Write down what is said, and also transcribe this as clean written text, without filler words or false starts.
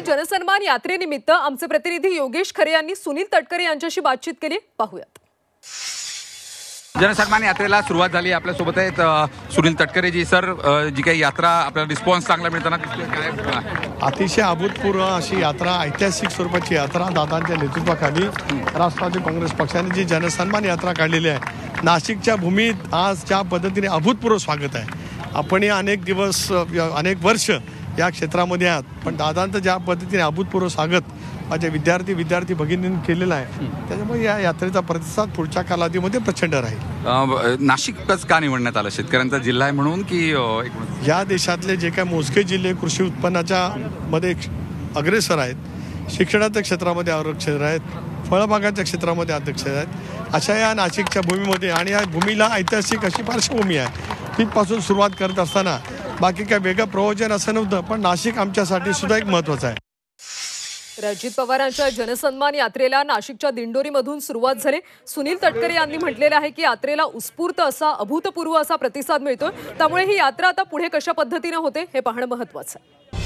जनसन्मान यात्रेनिमित्त आमचे प्रतिनिधी योगेश खरे यांनी सुनील तटकरे यांच्याशी बातचीत केली, पाहूयात। जनसन्मान यात्रेला सुरुवात झाली। आपल्या सोबत आहेत सुनील तटकरे जी। सर, जी काही यात्रा आपल्याला रिस्पॉन्स चांगला मिळताना दिसतोय, काय? अतिशय अभूतपूर्व अशी यात्रा, ऐतिहासिक स्वरूपाची यात्रा दादांच्या नेतृत्वाखाली राष्ट्रवादी काँग्रेस पक्षाने जी जनसन्मान यात्रा काढलेली आहे, नाशिकच्या भूमीत आज ज्या पद्धतीने अभूतपूर्व स्वागत आहे। आपणही अनेक दिवस अनेक वर्ष या क्षेत्रामध्ये आहात, पण दादांचं ज्या पद्धतीने अभूतपूर्व स्वागत माझे विद्यार्थी भगिनींनी केलेलं आहे, त्याच्यामुळे या यात्रेचा प्रतिसाद पुढच्या कालावधीमध्ये प्रचंड राहील। नाशिकच का निवडण्यात आलं? शेतकऱ्यांचा जिल्हा आहे म्हणून की या देशातले जे काही मोजके जिल्हे कृषी उत्पन्नाच्या मध्ये अग्रेसर आहेत, शिक्षणाच्या क्षेत्रामध्ये अग्रेसर आहेत, फळबागाच्या क्षेत्रामध्ये अग्रेसर आहेत, अशा या नाशिकच्या भूमीमध्ये आणि या भूमीला ऐतिहासिक अशी पार्श्वभूमी आहे, तिथपासून सुरुवात करत असताना बाकी काय वेगळं प्रवचन असं नव्हतं, पण नाशिक आमच्यासाठी सुद्धा एक महत्त्वाचं आहे। अजित पवारांच्या जनसन्मान यात्रेला नाशिकच्या दिंडोरीमधून सुरुवात झाली। सुनील तटकरे यांनी म्हटलेलं आहे की यात्रेला उत्स्फूर्त असा, अभूतपूर्व असा प्रतिसाद मिळतोय, त्यामुळे ही यात्रा आता पुढे कशा पद्धतीने होते हे पाहणं महत्त्वाचं आहे।